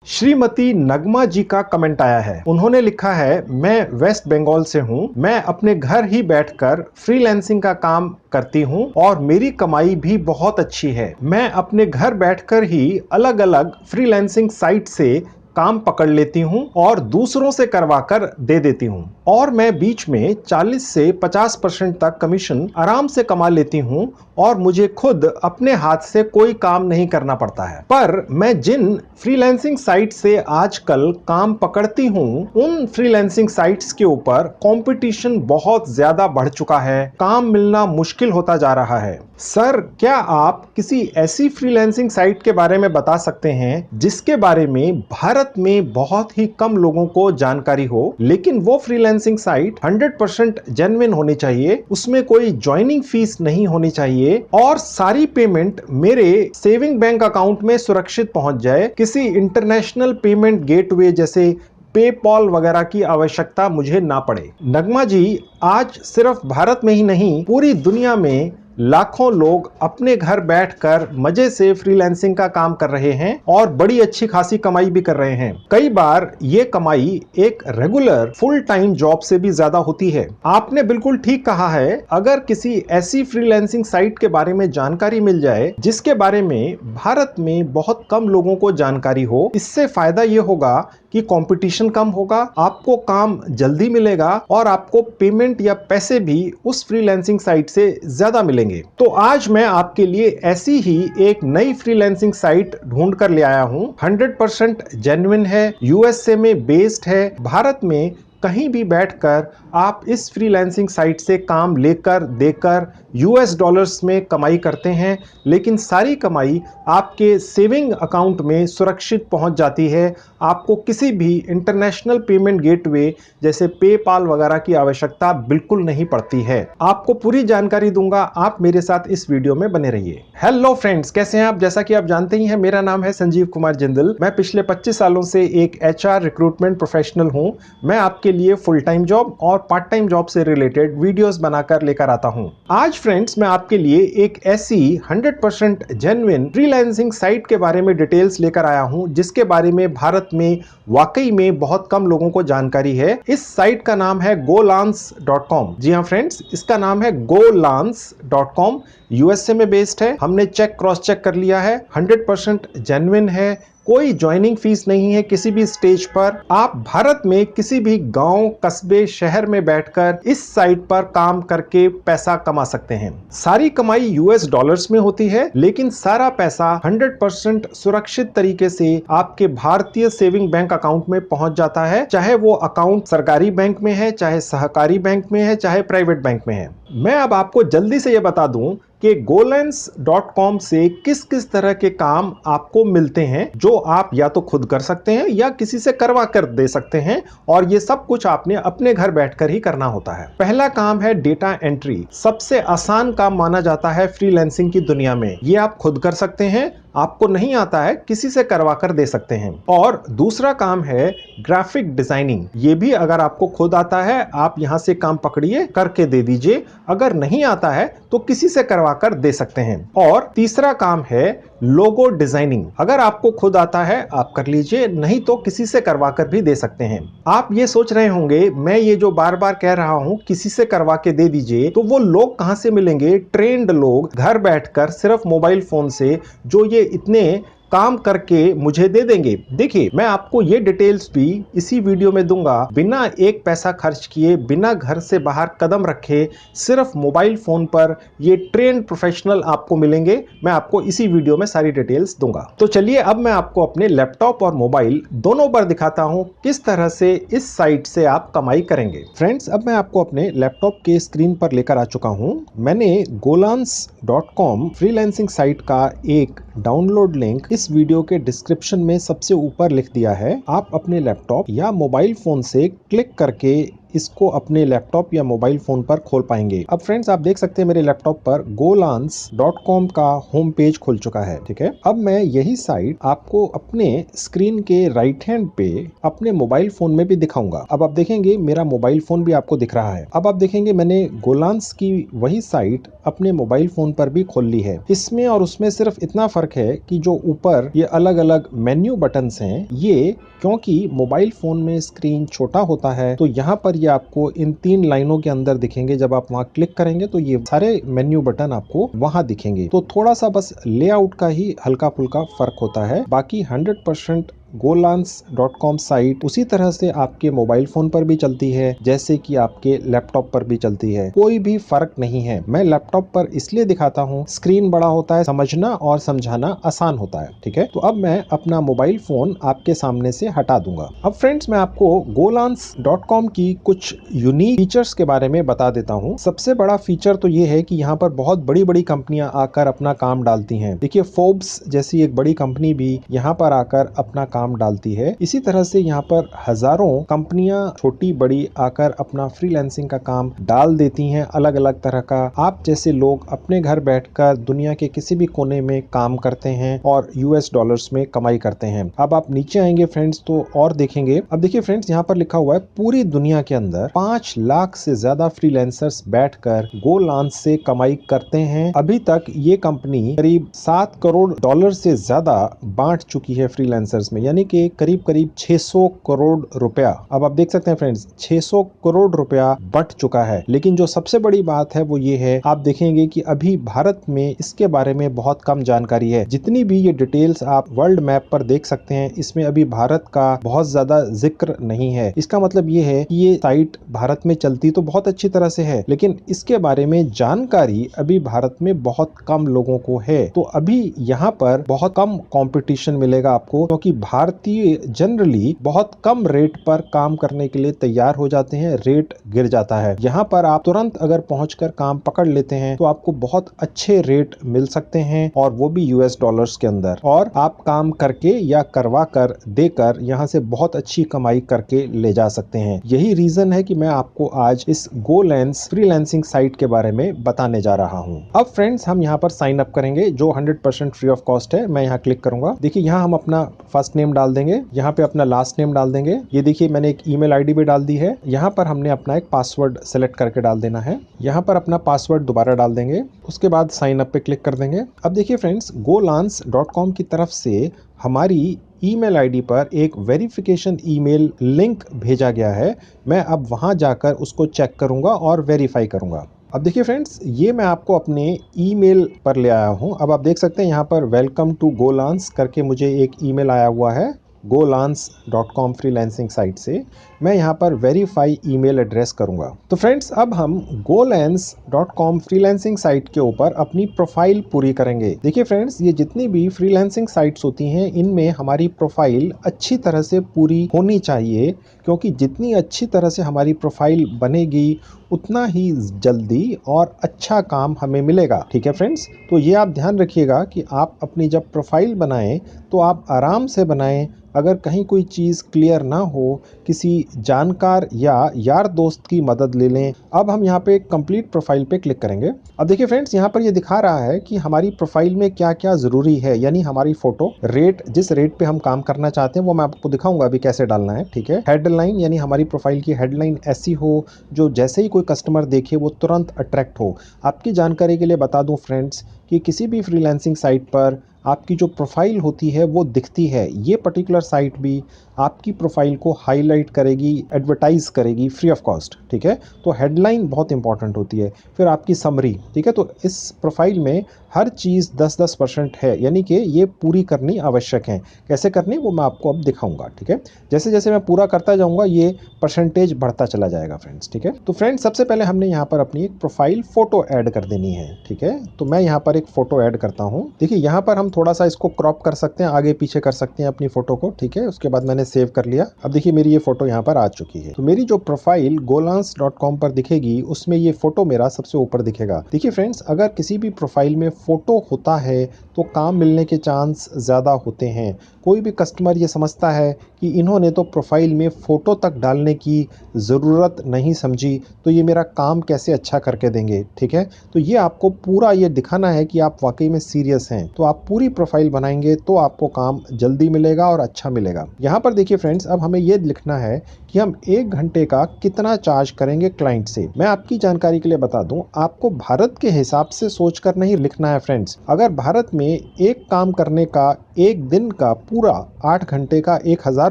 श्रीमती नगमा जी का कमेंट आया है। उन्होंने लिखा है, मैं वेस्ट बंगाल से हूँ। मैं अपने घर ही बैठकर फ्रीलांसिंग का काम करती हूँ और मेरी कमाई भी बहुत अच्छी है। मैं अपने घर बैठकर ही अलग अलग फ्रीलांसिंग साइट से काम पकड़ लेती हूँ और दूसरों से करवाकर दे देती हूँ और मैं बीच में 40 से 50% तक कमीशन आराम से कमा लेती हूँ और मुझे खुद अपने हाथ से कोई काम नहीं करना पड़ता है। पर मैं जिन फ्रीलांसिंग साइट से आजकल काम पकड़ती हूँ, उन फ्रीलांसिंग साइट्स के ऊपर कंपटीशन बहुत ज्यादा बढ़ चुका है। काम मिलना मुश्किल होता जा रहा है। सर, क्या आप किसी ऐसी फ्रीलांसिंग साइट के बारे में बता सकते हैं जिसके बारे में भारत में बहुत ही कम लोगों को जानकारी हो, लेकिन वो फ्रीलांसिंग साइट 100% जेन्युइन होनी चाहिए, उसमें कोई ज्वाइनिंग फीस नहीं होनी चाहिए और सारी पेमेंट मेरे सेविंग बैंक अकाउंट में सुरक्षित पहुंच जाए। किसी इंटरनेशनल पेमेंट गेटवे जैसे पेपॉल वगैरह की आवश्यकता मुझे ना पड़े। नगमा जी, आज सिर्फ भारत में ही नहीं, पूरी दुनिया में लाखों लोग अपने घर बैठकर मजे से फ्रीलांसिंग का काम कर रहे हैं और बड़ी अच्छी खासी कमाई भी कर रहे हैं। कई बार ये कमाई एक रेगुलर फुल टाइम जॉब से भी ज्यादा होती है। आपने बिल्कुल ठीक कहा है। अगर किसी ऐसी फ्रीलांसिंग साइट के बारे में जानकारी मिल जाए जिसके बारे में भारत में बहुत कम लोगों को जानकारी हो, इससे फायदा ये होगा कि कंपटीशन कम होगा, आपको काम जल्दी मिलेगा और आपको पेमेंट या पैसे भी उस फ्रीलांसिंग साइट से ज्यादा मिलेंगे। तो आज मैं आपके लिए ऐसी ही एक नई फ्रीलांसिंग साइट ढूंढ कर ले आया हूं। 100% जेन्युइन है, यूएसए में बेस्ड है। भारत में कहीं भी बैठकर आप इस फ्रीलांसिंग साइट से काम लेकर देकर यूएस डॉलर्स में कमाई करते हैं, लेकिन सारी कमाई आपके सेविंग अकाउंट में सुरक्षित पहुंच जाती है। आपको किसी भी इंटरनेशनल पेमेंट गेटवे जैसे पेपाल वगैरह की आवश्यकता बिल्कुल नहीं पड़ती है। आपको पूरी जानकारी दूंगा, आप मेरे साथ इस वीडियो में बने रहिए। हेलो फ्रेंड्स, कैसे हैं आप? जैसा कि आप जानते ही हैं, मेरा नाम है संजीव कुमार जिंदल। मैं पिछले 25 सालों से एक एचआर रिक्रूटमेंट प्रोफेशनल हूं। मैं आपके लिए फुल टाइम जॉब और पार्ट टाइम जॉब से रिलेटेड वीडियोस बनाकर लेकर आता हूं। आज फ्रेंड्स, मैं आपके लिए एक ऐसी 100% जेन्युइन फ्रीलांसिंग साइट के बारे में डिटेल्स लेकर आया हूं जिसके बारे में भारत में वाकई में बहुत कम लोगों को जानकारी है। इस साइट का नाम है golans.com। जी हां फ्रेंड्स, इसका नाम है golans.com। यूएसए में बेस्ड है। हमने क्रॉस चेक कर लिया है, 100% जेन्युइन है। कोई ज्वाइनिंग फीस नहीं है किसी भी स्टेज पर। आप भारत में किसी भी गांव, कस्बे, शहर में बैठकर इस साइट पर काम करके पैसा कमा सकते हैं। सारी कमाई यूएस डॉलर्स में होती है, लेकिन सारा पैसा 100% सुरक्षित तरीके से आपके भारतीय सेविंग बैंक अकाउंट में पहुंच जाता है। चाहे वो अकाउंट सरकारी बैंक में है, चाहे सहकारी बैंक में है, चाहे प्राइवेट बैंक में है। मैं अब आपको जल्दी से ये बता दूं कि golans.com से किस किस तरह के काम आपको मिलते हैं, जो आप या तो खुद कर सकते हैं या किसी से करवा कर दे सकते हैं, और ये सब कुछ आपने अपने घर बैठकर ही करना होता है। पहला काम है डेटा एंट्री। सबसे आसान काम माना जाता है फ्रीलांसिंग की दुनिया में। ये आप खुद कर सकते हैं, आपको नहीं आता है किसी से करवा कर दे सकते हैं। और दूसरा काम है ग्राफिक डिजाइनिंग। ये भी अगर आपको खुद आता है, आप यहां से काम पकड़िए, करके दे दीजिए। अगर नहीं आता है तो किसी से करवा कर दे सकते हैं। और तीसरा काम है लोगो डिजाइनिंग। अगर आपको खुद आता है आप कर लीजिए, नहीं तो किसी से करवा कर भी दे सकते हैं। आप ये सोच रहे होंगे, मैं ये जो बार बार कह रहा हूं किसी से करवा के दे दीजिए, तो वो लोग कहां से मिलेंगे? ट्रेंड लोग घर बैठकर सिर्फ मोबाइल फोन से, जो ये इतने काम करके मुझे दे देंगे। देखिए, मैं आपको ये डिटेल्स भी इसी वीडियो में दूंगा। बिना एक पैसा खर्च किए, बिना घर से बाहर कदम रखे, सिर्फ मोबाइल फोन पर ये ट्रेंड प्रोफेशनल आपको मिलेंगे। मैं आपको इसी वीडियो में सारी डिटेल्स दूंगा। तो चलिए, अब मैं आपको अपने लैपटॉप और मोबाइल दोनों पर दिखाता हूं किस तरह से इस साइट से आप कमाई करेंगे। फ्रेंड्स, अब मैं आपको अपने लैपटॉप के स्क्रीन पर लेकर आ चुका हूं। मैंने golans.com फ्रीलांसिंग साइट का एक डाउनलोड लिंक इस वीडियो के डिस्क्रिप्शन में सबसे ऊपर लिख दिया है। आप अपने लैपटॉप या मोबाइल फोन से क्लिक करके इसको अपने लैपटॉप या मोबाइल फोन पर खोल पाएंगे। अब फ्रेंड्स आप देख सकते हैं मेरे लैपटॉप पर golans.com का होम पेज खुल चुका है। ठीक है, अब मैं यही साइट आपको अपने स्क्रीन के राइट हैंड पे अपने मोबाइल फोन में भी दिखाऊंगा। अब आप देखेंगे मेरा मोबाइल फोन भी आपको दिख रहा है। अब आप देखेंगे मैंने गोलांस की वही साइट अपने मोबाइल फोन पर भी खोल ली है। इसमें और उसमें सिर्फ इतना फर्क है कि जो ऊपर ये अलग अलग मेन्यू बटन्स हैं, ये क्योंकि मोबाइल फोन में स्क्रीन छोटा होता है तो यहाँ पर ये आपको इन 3 लाइनों के अंदर दिखेंगे। जब आप वहाँ क्लिक करेंगे तो ये सारे मेन्यू बटन आपको वहाँ दिखेंगे। तो थोड़ा सा बस लेआउट का ही हल्का फुल्का फर्क होता है, बाकी 100% golans.com साइट उसी तरह से आपके मोबाइल फोन पर भी चलती है जैसे कि आपके लैपटॉप पर भी चलती है। कोई भी फर्क नहीं है। मैं लैपटॉप पर इसलिए दिखाता हूँ, स्क्रीन बड़ा होता है, समझना और समझाना आसान होता है। ठीक है, तो अब मैं अपना मोबाइल फोन आपके सामने से हटा दूंगा। अब फ्रेंड्स मैं आपको golans.com की कुछ यूनिक फीचर्स के बारे में बता देता हूँ। सबसे बड़ा फीचर तो ये है कि यहाँ पर बहुत बड़ी बड़ी कंपनियां आकर अपना काम डालती हैं। देखिए फोर्ब्स जैसी एक बड़ी कंपनी भी यहाँ पर आकर अपना काम डालती है। इसी तरह से यहाँ पर हजारों कंपनियां छोटी बड़ी आकर अपना फ्रीलांसिंग का काम डाल देती हैं, अलग अलग तरह का। आप जैसे लोग अपने घर बैठकर दुनिया के किसी भी कोने में काम करते हैं और यूएस डॉलर्स में कमाई करते हैं। अब आप नीचे आएंगे फ्रेंड्स तो और देखेंगे। अब देखिए फ्रेंड्स यहाँ पर लिखा हुआ है पूरी दुनिया के अंदर 5 लाख से ज्यादा फ्रीलांसर्स बैठकर गोलांस से कमाई करते हैं। अभी तक ये कंपनी करीब 7 करोड़ डॉलर से ज्यादा बांट चुकी है फ्रीलांसर्स में, यानी कि करीब करीब 600 करोड़ रुपया। अब आप देख सकते हैं फ्रेंड्स 600 करोड़ रुपया बट चुका है। लेकिन जो सबसे बड़ी बात है वो ये है, आप देखेंगे कि अभी भारत में इसके बारे में बहुत कम जानकारी है। जितनी भी ये डिटेल्स आप वर्ल्ड मैप पर देख सकते हैं, इसमें अभी भारत का बहुत ज्यादा जिक्र नहीं है। इसका मतलब ये है कि ये साइट भारत में चलती तो बहुत अच्छी तरह से है, लेकिन इसके बारे में जानकारी अभी भारत में बहुत कम लोगों को है। तो अभी यहाँ पर बहुत कम कंपटीशन मिलेगा आपको, क्योंकि भारतीय जनरली बहुत कम रेट पर काम करने के लिए तैयार हो जाते हैं, रेट गिर जाता है। यहाँ पर आप तुरंत अगर पहुंचकर काम पकड़ लेते हैं तो आपको बहुत अच्छे रेट मिल सकते हैं, और वो भी यूएस डॉलर्स के अंदर, और आप काम करके या करवा कर देकर यहाँ से बहुत अच्छी कमाई करके ले जा सकते हैं। यही रीजन है कि मैं आपको आज इस गोलांस फ्रीलांसिंग साइट के बारे में बताने जा रहा हूँ। अब फ्रेंड्स हम यहाँ पर साइन अप करेंगे जो 100% फ्री ऑफ कॉस्ट है। मैं यहाँ क्लिक करूंगा। देखिए यहाँ हम अपना फर्स्ट नेम डाल देंगे, यहाँ पे अपना लास्ट नेम डाल देंगे। ये देखिए मैंने एक ईमेल आईडी भी डाल दी है। यहाँ पर हमने अपना एक पासवर्ड सेलेक्ट करके डाल देना है। यहाँ पर अपना पासवर्ड दोबारा डाल देंगे, उसके बाद साइन अप पे क्लिक कर देंगे। अब देखिए फ्रेंड्स golans.com की तरफ से हमारी ईमेल आईडी पर एक वेरिफिकेशन ईमेल लिंक भेजा गया है। मैं अब वहां जाकर उसको चेक करूंगा और वेरीफाई करूंगा। अब देखिए फ्रेंड्स ये मैं आपको अपने ईमेल पर ले आया हूं। अब आप देख सकते हैं यहाँ पर वेलकम टू गोलांस करके मुझे एक ईमेल आया हुआ है golans.com फ्रीलांसिंग साइट से। मैं यहाँ पर वेरीफाई ईमेल एड्रेस करूंगा। तो फ्रेंड्स अब हम golans.com फ्रीलांसिंग साइट के ऊपर अपनी प्रोफाइल पूरी करेंगे। देखिए फ्रेंड्स ये जितनी भी फ्रीलांसिंग साइट्स होती हैं इनमें हमारी प्रोफाइल अच्छी तरह से पूरी होनी चाहिए, क्योंकि जितनी अच्छी तरह से हमारी प्रोफाइल बनेगी उतना ही जल्दी और अच्छा काम हमें मिलेगा। ठीक है फ्रेंड्स, तो ये आप ध्यान रखिएगा कि आप अपनी जब प्रोफाइल बनाएं तो आप आराम से बनाएं। अगर कहीं कोई चीज़ क्लियर ना हो, किसी जानकार या यार दोस्त की मदद ले लें। अब हम यहाँ पे कंप्लीट प्रोफाइल पे क्लिक करेंगे। अब देखिए फ्रेंड्स यहाँ पर ये दिखा रहा है कि हमारी प्रोफाइल में क्या क्या ज़रूरी है, यानी हमारी फोटो, रेट, जिस रेट पे हम काम करना चाहते हैं वो मैं आपको दिखाऊंगा अभी कैसे डालना है। ठीक है, हेडलाइन, यानी हमारी प्रोफाइल की हेडलाइन ऐसी हो जो जैसे ही कोई कस्टमर देखे वो तुरंत अट्रैक्ट हो। आपकी जानकारी के लिए बता दूं फ्रेंड्स कि किसी भी फ्रीलांसिंग साइट पर आपकी जो प्रोफाइल होती है वो दिखती है। ये पर्टिकुलर साइट भी आपकी प्रोफाइल को हाईलाइट करेगी, एडवर्टाइज करेगी फ्री ऑफ कॉस्ट। ठीक है, तो हेडलाइन बहुत इंपॉर्टेंट होती है। फिर आपकी समरी। ठीक है, तो इस प्रोफाइल में हर चीज़ 10-10% है, यानी कि ये पूरी करनी आवश्यक है। कैसे करनी वो मैं आपको अब दिखाऊंगा। ठीक है, जैसे जैसे मैं पूरा करता जाऊंगा ये परसेंटेज बढ़ता चला जाएगा फ्रेंड्स। ठीक है, तो फ्रेंड्स सबसे पहले हमने यहाँ पर अपनी एक प्रोफाइल फोटो ऐड कर देनी है। ठीक है, तो मैं यहाँ पर एक फोटो ऐड करता हूँ। देखिए यहाँ पर हम थोड़ा सा इसको क्रॉप कर सकते हैं, आगे पीछे कर सकते हैं अपनी फोटो को, ठीक है। उसके बाद मैंने सेव कर लिया। अब देखिए मेरी ये फोटो यहाँ पर आ चुकी है। तो मेरी जो प्रोफाइल golans.com पर दिखेगी उसमें ये फोटो मेरा सबसे ऊपर दिखेगा। देखिए फ्रेंड्स, अगर किसी भी प्रोफाइल में फोटो होता है तो काम मिलने के चांस ज्यादा होते हैं। कोई भी कस्टमर ये समझता है कि इन्होंने तो प्रोफाइल में फोटो तक डालने की ज़रूरत नहीं समझी, तो ये मेरा काम कैसे अच्छा करके देंगे, ठीक है। तो ये आपको पूरा ये दिखाना है कि आप वाकई में सीरियस हैं। तो आप पूरी प्रोफाइल बनाएंगे तो आपको काम जल्दी मिलेगा और अच्छा मिलेगा। यहाँ पर देखिए फ्रेंड्स, अब हमें ये लिखना है कि हम 1 घंटे का कितना चार्ज करेंगे क्लाइंट से। मैं आपकी जानकारी के लिए बता दूं, आपको भारत के हिसाब से सोचकर नहीं लिखना है फ्रेंड्स। अगर भारत में एक काम करने का 1 दिन का पूरा 8 घंटे का 1000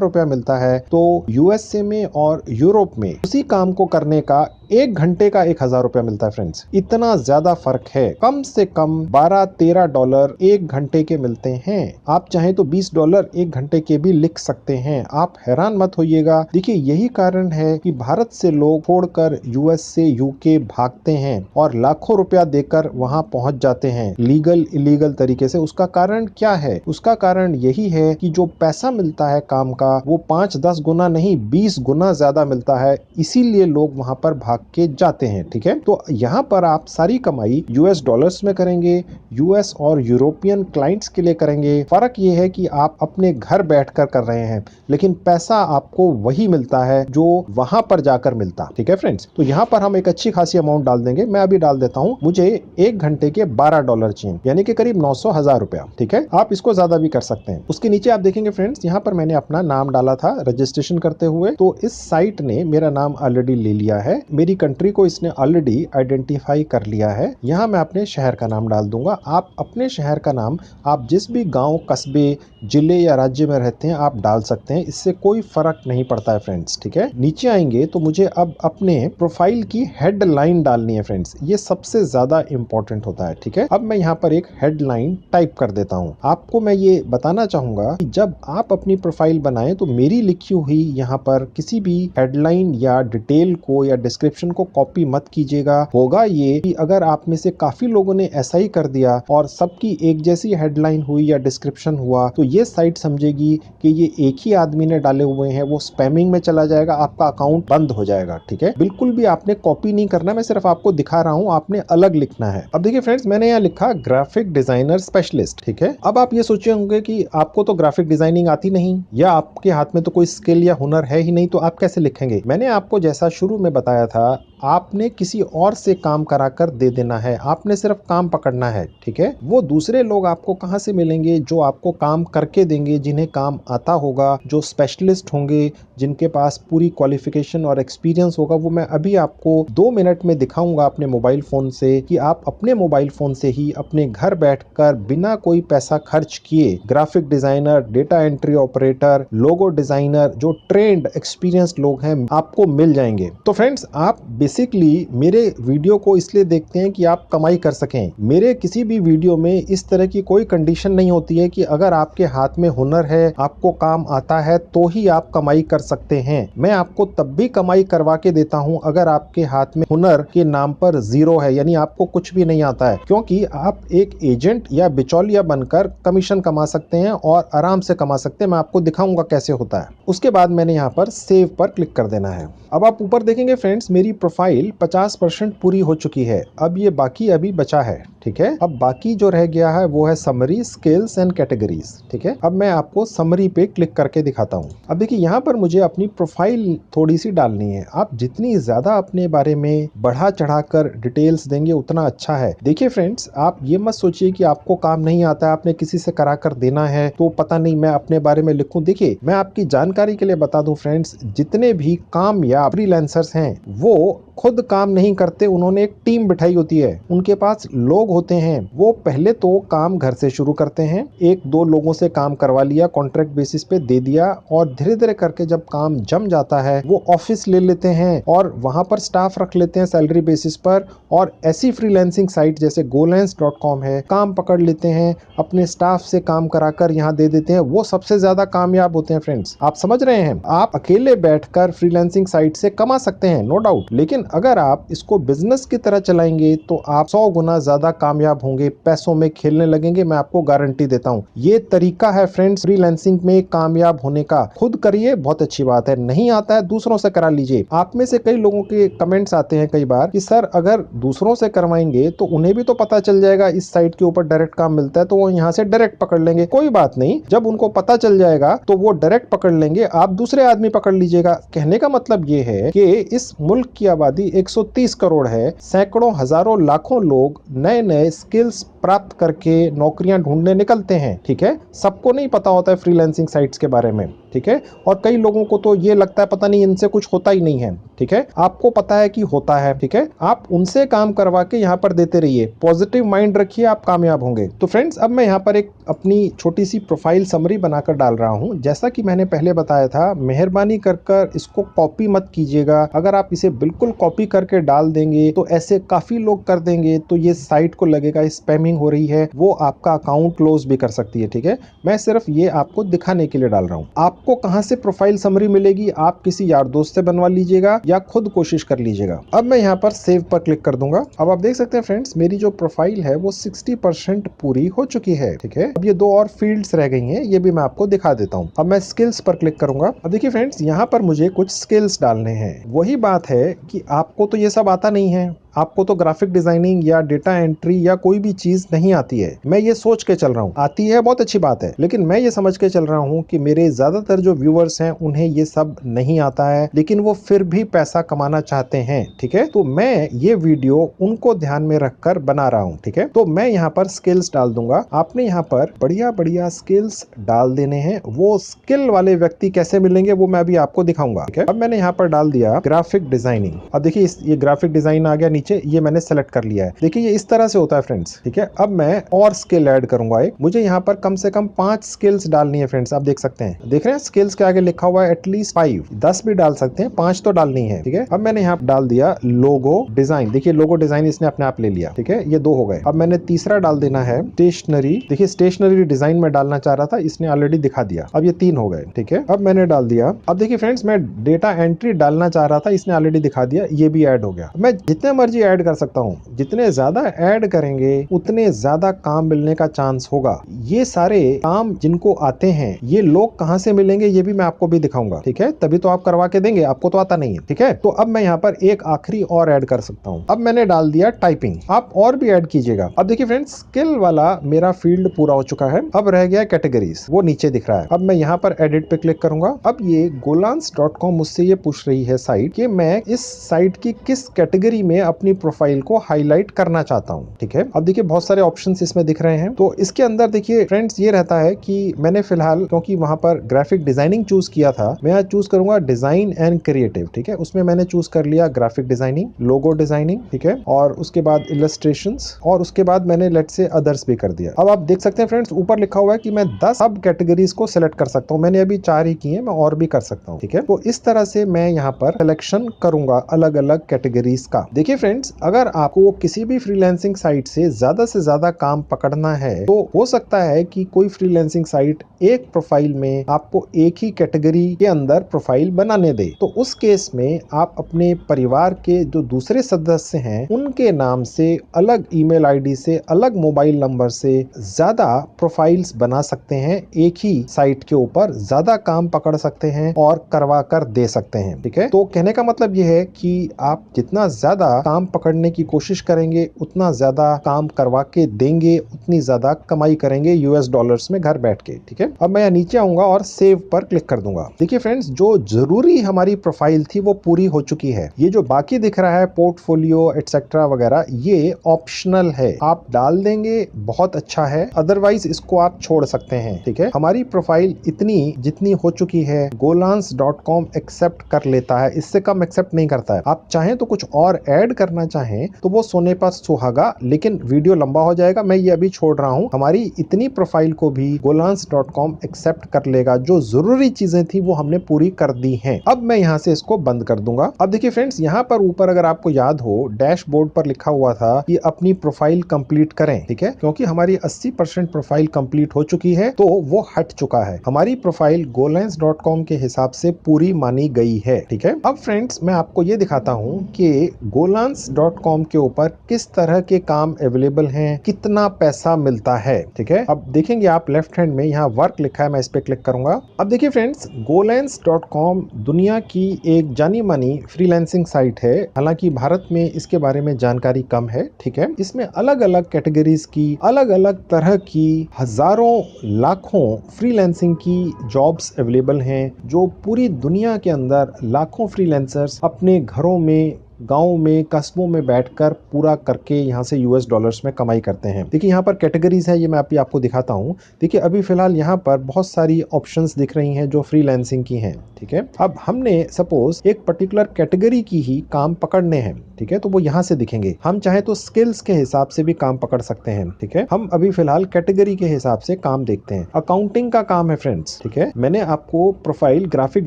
रुपया मिलता है, तो यूएसए में और यूरोप में उसी काम को करने का 1 घंटे का 1000 रुपया मिलता है फ्रेंड्स। इतना ज्यादा फर्क है। कम से कम $12-13 1 घंटे के मिलते हैं। आप चाहें तो $20 1 घंटे के भी लिख सकते हैं। आप हैरान मत होइएगा। देखिए यही कारण है कि भारत से लोग छोड़कर यूएस से यूके भागते हैं और लाखों रुपया देकर वहां पहुंच जाते हैं लीगल इलीगल तरीके से। उसका कारण क्या है? उसका कारण यही है कि जो पैसा मिलता है काम का, वो 5-10 गुना नहीं 20 गुना ज्यादा मिलता है। इसीलिए लोग वहां पर भाग के जाते हैं, ठीक है। तो यहाँ पर आप सारी कमाई यूएस डॉलर्स में करेंगे, यूएस और यूरोपियन क्लाइंट्स के लिए करेंगे। फर्क ये है कि आप अपने घर बैठकर कर रहे हैं, लेकिन पैसा आपको वही मिलता है जो वहां पर जाकर मिलता, ठीक है फ्रेंड्स। तो यहाँ पर हम एक अच्छी खासी अमाउंट डाल देंगे। मैं अभी डाल देता हूँ। मुझे 1 घंटे के $12 चाहिए, यानी कि करीब 900,000 रुपया, ठीक है। आप इसको ज्यादा भी कर सकते हैं। उसके नीचे आप देखेंगे फ्रेंड्स, यहाँ पर मैंने अपना नाम डाला था रजिस्ट्रेशन करते हुए, तो इस साइट ने मेरा नाम ऑलरेडी ले लिया है। मेरी कंट्री को इसने ऑलरेडी आइडेंटिफाई कर लिया है। यहाँ मैं अपने शहर का नाम डाल दूंगा। आप अपने शहर का नाम आप जिस भी गांव, कस्बे, जिले या राज्य में रहते हैं आप डाल सकते हैं। इससे कोई फर्क नहीं पड़ता है फ्रेंड्स, ठीक है। नीचे आएंगे तो मुझे अब अपने प्रोफाइल की हेडलाइन डालनी है फ्रेंड्स। ये सबसे ज्यादा इंपॉर्टेंट होता है, ठीक है। अब मैं यहाँ पर एक हेडलाइन टाइप कर देता हूँ। आपको मैं ये बताना चाहूंगा कि जब आप अपनी प्रोफाइल बनाएं तो मेरी लिखी हुई यहाँ पर किसी भी हेडलाइन या डिटेल को या डिस्क्रिप्शन को कॉपी मत कीजिएगा। होगा ये कि अगर आप में से काफी लोगों ने ऐसा ही कर दिया और सबकी एक जैसी हेडलाइन हुई या डिस्क्रिप्शन हुआ, तो ये साइट समझेगी कि ये एक ही आदमी ने डाले हुए हैं, वो स्पैमिंग में चला जाएगा, आपका अकाउंट बंद हो जाएगा, ठीक है। बिल्कुल भी आपने कॉपी नहीं करना, मैं सिर्फ आपको दिखा रहा हूँ, आपने अलग लिखना है। अब देखिए फ्रेंड्स, मैंने यहाँ लिखा ग्राफिक डिजाइनर स्पेशलिस्ट, ठीक है। अब आप ये सोचे होंगे कि आपको तो ग्राफिक डिजाइनिंग आती नहीं, या आपके हाथ में तो कोई स्किल या हुनर है ही नहीं, तो आप कैसे लिखेंगे? मैंने आपको जैसा शुरू में बताया था, आपने किसी और से काम कराकर दे देना है। आपने सिर्फ काम पकड़ना है, ठीक है। वो दूसरे लोग आपको कहां से मिलेंगे जो आपको काम करके देंगे, जिन्हें काम आता होगा, जो स्पेशलिस्ट होंगे, जिनके पास पूरी क्वालिफिकेशन और एक्सपीरियंस होगा। वो मैं अभी आपको 2 मिनट में दिखाऊंगा अपने मोबाइल फोन से कि आप अपने मोबाइल फोन से ही अपने घर बैठकर बिना कोई पैसा खर्च किए graphic designer, data entry operator, logo designer, जो ट्रेंड एक्सपीरियंस्ड लोग हैं, आपको मिल जाएंगे। तो फ्रेंड्स, आप बेसिकली मेरे वीडियो को इसलिए देखते हैं कि आप कमाई कर सकें। मेरे किसी भी वीडियो में इस तरह की कोई कंडीशन नहीं होती है कि अगर आपके हाथ में हुनर है, आपको काम आता है, तो ही आप कमाई कर सकते हैं। मैं आपको तब भी कमाई करवा के देता हूं अगर आपके हाथ में हुनर के नाम पर जीरो है, यानी आपको कुछ भी नहीं आता है, क्योंकि आप एक एजेंट या बिचौलिया बनकर कमीशन कमा सकते हैं और आराम से कमा सकते हैं। मैं आपको दिखाऊंगा कैसे होता है। उसके बाद मैंने यहाँ पर सेव पर क्लिक कर देना है। अब आप ऊपर देखेंगे फ्रेंड्स, मेरी प्रोफाइल 50% पूरी हो चुकी है। अब ये बाकी अभी बचा है, ठीक है। अब बाकी जो रह गया है वो है समरी, स्किल्स एंड कैटेगरीज, ठीक है। अब मैं आपको समरी पे क्लिक करके दिखाता हूँ। अब देखिए यहाँ पर मुझे अपनी प्रोफाइल थोड़ी सी डालनी है। आप जितनी ज्यादा अपने बारे में बढ़ा चढ़ाकर डिटेल्स देंगे उतना अच्छा है। देखिए फ्रेंड्स, आप ये मत सोचिए कि आपको काम नहीं आता है, आपने किसी से कराकर देना है तो पता नहीं मैं अपने बारे में लिखूं। देखिए, मैं आपकी जानकारी के लिए बता दूं फ्रेंड्स, जितने भी कामयाब फ्रीलांसर्स हैं वो खुद काम नहीं करते, उन्होंने एक टीम बिठाई होती है। उनके पास लोग होते हैं। वो पहले तो काम घर से शुरू करते हैं, 1-2 लोगों से काम करवा लिया, कॉन्ट्रैक्ट बेसिस पे दे दिया, और धीरे धीरे करके जब काम जम जाता है वो ऑफिस ले लेते हैं और वहां पर स्टाफ रख लेते हैं सैलरी बेसिस पर। और ऐसी फ्रीलांसिंग साइट जैसे golans.com है, काम पकड़ लेते हैं, अपने स्टाफ से काम कराकर यहाँ दे देते हैं। वो सबसे ज्यादा कामयाब होते हैं फ्रेंड्स। आप समझ रहे हैं? आप अकेले बैठकर फ्रीलांसिंग साइट से कमा सकते हैं, नो डाउट, लेकिन अगर आप इसको बिजनेस की तरह चलाएंगे तो आप 100 गुना ज्यादा कामयाब होंगे, पैसों में खेलने लगेंगे, मैं आपको गारंटी देता हूं। ये तरीका है फ्रेंड्स फ्रीलांसिंग में कामयाब होने का। खुद करिए, बहुत अच्छी बात है। नहीं आता है दूसरों से करा लीजिए। आप में से कई लोगों के कमेंट्स आते हैं कई बार कि सर अगर दूसरों से करवाएंगे तो उन्हें भी तो पता चल जाएगा इस साइट के ऊपर डायरेक्ट काम मिलता है, तो वो यहाँ से डायरेक्ट पकड़ लेंगे। कोई बात नहीं, जब उनको पता चल जाएगा तो वो डायरेक्ट पकड़ लेंगे, आप दूसरे आदमी पकड़ लीजिएगा। कहने का मतलब ये है कि इस मुल्क की आबादी 130 करोड़ है, सैकड़ों हजारों लाखों लोग नए नए स्किल्स प्राप्त करके नौकरियां ढूंढने निकलते हैं। ठीक है, सबको नहीं पता होता है फ्रीलांसिंग साइट्स के बारे में। ठीक है, और कई लोगों को तो ये लगता है पता नहीं इनसे कुछ होता ही नहीं है। ठीक है, आपको पता है कि होता है। ठीक है, आप उनसे काम करवा के यहाँ पर देते रहिए, पॉजिटिव माइंड रखिए, आप कामयाब होंगे। तो फ्रेंड्स, अब मैं यहाँ पर एक अपनी छोटी सी प्रोफाइल समरी बनाकर डाल रहा हूँ। जैसा कि मैंने पहले बताया था, मेहरबानी कर इसको कॉपी मत कीजिएगा। अगर आप इसे बिल्कुल कॉपी करके डाल देंगे तो ऐसे काफी लोग कर देंगे, तो ये साइट को लगेगा स्पैमिंग हो रही है, वो आपका अकाउंट क्लोज भी कर सकती है। ठीक है, मैं सिर्फ ये आपको दिखाने के लिए डाल रहा हूँ। आपको कहां से प्रोफाइल समरी मिलेगी? आप किसी यार दोस्त से बनवा लीजिएगा या खुद कोशिश कर लीजिएगा। अब मैं यहाँ पर सेव पर क्लिक कर दूंगा। अब आप देख सकते हैं फ्रेंड्स, मेरी जो प्रोफाइल है वो 60% पूरी हो चुकी है। ठीक है, अब ये 2 और फील्ड्स रह गई हैं, ये भी मैं आपको दिखा देता हूँ। अब मैं स्किल्स पर क्लिक करूंगा। अब देखिए फ्रेंड्स, यहाँ पर मुझे कुछ स्किल्स डालने हैं। वही बात है कि आपको तो ये सब आता नहीं है, आपको तो ग्राफिक डिजाइनिंग या डेटा एंट्री या कोई भी चीज नहीं आती है। मैं ये सोच के चल रहा हूँ, आती है बहुत अच्छी बात है, लेकिन मैं ये समझ के चल रहा हूँ कि मेरे ज्यादातर जो व्यूअर्स हैं उन्हें ये सब नहीं आता है, लेकिन वो फिर भी पैसा कमाना चाहते हैं। ठीक है, तो मैं ये वीडियो उनको ध्यान में रखकर बना रहा हूँ। ठीक है, तो मैं यहाँ पर स्किल्स डाल दूंगा। आपने यहाँ पर बढ़िया बढ़िया स्किल्स डाल देने हैं। वो स्किल वाले व्यक्ति कैसे मिलेंगे वो मैं अभी आपको दिखाऊंगा। ठीक है, अब मैंने यहाँ पर डाल दिया ग्राफिक डिजाइनिंग। अब देखिए ये ग्राफिक डिजाइन आ गया नीचे, ये मैंने सेलेक्ट कर लिया है। देखिए ये इस तरह से होता है फ्रेंड्स। ठीक है, अब मैं और स्किल ऐड करूंगा एक। मुझे यहाँ पर कम से कम 5 स्किल्स डालनी है फ्रेंड्स। आप देख सकते हैं, देख रहे हैं स्किल्स के आगे लिखा हुआ है एटलीस्ट 5, 10 भी डाल सकते हैं, 5 तो डालनी है। ठीक है, अब मैंने यहाँ डाल दिया लोगो डिजाइन। देखिए लोगो डिजाइन इसने अपने आप ले लिया। ठीक है, ये 2 हो गए। अब मैंने तीसरा डाल देना है स्टेशनरी। देखिए स्टेशनरी डिजाइन में डालना चाह रहा था, इसने ऑलरेडी दिखा दिया। अब ये 3 हो गए। ठीक है, अब मैंने डाल दिया। अब देखिए फ्रेंड्स, मैं डेटा एंट्री डालना चाह रहा था, इसने ऑलरेडी दिखा दिया, ये भी ऐड हो गया। मैं जितने मर्जी ऐड कर सकता हूँ, जितने ज्यादा ऐड करेंगे उतने ज्यादा काम मिलने का चांस होगा। ये सारे काम जिनको आते हैं ये लोग कहां से मिलेंगे ये भी मैं आपको भी दिखाऊंगा। ठीक है, तभी तो आप करवा के देंगे, आपको तो आता नहीं है। ठीक है, तो अब मैं यहाँ पर एक आखिरी और ऐड कर सकता हूँ। अब मैंने डाल दिया टाइपिंग, आप और भी ऐड कीजिएगा। अब देखिए फ्रेंड्स, स्किल वाला मेरा फील्ड पूरा हो चुका है। अब रह गया कैटेगरीज, वो नीचे दिख रहा है। अब मैं यहाँ पर एडिट पे क्लिक करूंगा। अब ये golans.com मुझसे ये पूछ रही है साइट कि मैं इस साइट की किस कैटेगरी में अपनी प्रोफाइल को हाईलाइट करना चाहता हूं। ठीक है, अब देखिए बहुत सारे ऑप्शंस इसमें दिख रहे हैं। तो इसके अंदर देखिए फ्रेंड्स, ये रहता है कि मैंने फिलहाल क्योंकि वहां पर ग्राफिक डिजाइनिंग चूज किया था, मैं यहाँ चूज करूंगा डिजाइन एंड क्रिएटिव। ठीक है, उसमें मैंने चूज कर लिया ग्राफिक डिजाइनिंग, लोगो डिजाइनिंग। ठीक है, और उसके बाद इलस्ट्रेशंस, और उसके बाद मैंने लेट से अदर्स भी कर दिया। अब आप देख सकते हैं फ्रेंड्स, ऊपर लिखा हुआ है कि मैं 10 सब कैटेगरीज को सिलेक्ट कर सकता हूँ। मैंने अभी 4 ही की है, मैं और भी कर सकता हूँ। ठीक है, तो इस तरह से मैं यहाँ पर सिलेक्शन करूंगा अलग अलग कैटेगरीज का। देखिए फ्रेंड्स, अगर आपको किसी भी फ्रीलांसिंग साइट से ज्यादा काम पकड़ना है तो हो सकता है कि कोई फ्रीलांसिंग साइट एक प्रोफाइल में आपको एक ही कैटेगरी के अंदर प्रोफाइल बनाने दे। तो उस केस में आप अपने परिवार के जो दूसरे सदस्य हैं उनके नाम से अलग ईमेल आईडी से अलग मोबाइल नंबर से ज्यादा प्रोफाइल्स बना सकते हैं। एक ही साइट के ऊपर ज्यादा काम पकड़ सकते हैं और करवा कर दे सकते हैं। ठीक है, तो कहने का मतलब यह है कि आप जितना ज्यादा काम पकड़ने की कोशिश करेंगे उतना ज्यादा काम करवा के देंगे, उतनी ज्यादा कमाई करेंगे यूएस डॉलर्स में घर बैठ के। ठीक है, अब मैं यहाँ नीचे आऊंगा और सेव पर क्लिक कर दूंगा। देखिए फ्रेंड्स, जो जरूरी हमारी प्रोफाइल थी वो पूरी हो चुकी है। ये जो बाकी दिख रहा है पोर्टफोलियो एटसेट्रा वगैरह, ये ऑप्शनल है, आप डाल देंगे बहुत अच्छा है, अदरवाइज इसको आप छोड़ सकते हैं। ठीक है, हमारी प्रोफाइल इतनी जितनी हो चुकी है golans.com एक्सेप्ट कर लेता है, इससे कम एक्सेप्ट नहीं करता है। आप चाहें तो कुछ और ऐड कर करना चाहें तो वो सोने पर सुहागा, लेकिन वीडियो लंबा हो जाएगा, मैं ये अभी छोड़ रहा हूँ। हमारी इतनी प्रोफाइल को भी Golans.com एक्सेप्ट कर लेगा। जो जरूरी चीजें थी वो हमने पूरी कर दी हैं। अब मैं यहाँ से इसको बंद कर दूंगा। अब देखिए फ्रेंड्स, यहाँ पर ऊपर अगर आपको याद हो डैशबोर्ड पर लिखा हुआ था कि अपनी प्रोफाइल कंप्लीट करें, ठीक है, क्योंकि हमारी 80% प्रोफाइल कंप्लीट हो चुकी है तो वो हट चुका है। हमारी प्रोफाइल Golans.com के हिसाब से पूरी मानी गई है, ठीक है। अब फ्रेंड्स मैं आपको ये दिखाता हूँ कि Golans.com के ऊपर किस तरह के काम अवेलेबल हैं, कितना पैसा मिलता है, ठीक है। अब देखेंगे आप लेफ्ट हैंड में यहाँ वर्क लिखा है, मैं इस पे क्लिक करूंगा। अब देखिए फ्रेंड्स, Golans.com दुनिया की एक जानी मानी फ्रीलांसिंग साइट है। हालांकि भारत में इसके बारे में जानकारी कम है, ठीक है। इसमें अलग अलग कैटेगरीज की, अलग अलग तरह की हजारों लाखों फ्रीलांसिंग की जॉब्स अवेलेबल हैं, जो पूरी दुनिया के अंदर लाखों फ्रीलांसर्स अपने घरों में, गांव में, कस्बों में बैठकर पूरा करके यहाँ से यूएस डॉलर्स में कमाई करते हैं। देखिए यहाँ पर कैटेगरीज है, ये मैं आपको दिखाता हूँ। देखिए अभी फिलहाल यहाँ पर बहुत सारी ऑप्शंस दिख रही हैं जो फ्रीलांसिंग की हैं, ठीक है। अब हमने सपोज एक पर्टिकुलर कैटेगरी की ही काम पकड़ने हैं, ठीक है, तो वो यहाँ से दिखेंगे। हम चाहे तो स्किल्स के हिसाब से भी काम पकड़ सकते हैं, ठीक है। हम अभी फिलहाल कैटेगरी के हिसाब से काम देखते हैं। अकाउंटिंग का काम है फ्रेंड्स, ठीक है। मैंने आपको प्रोफाइल ग्राफिक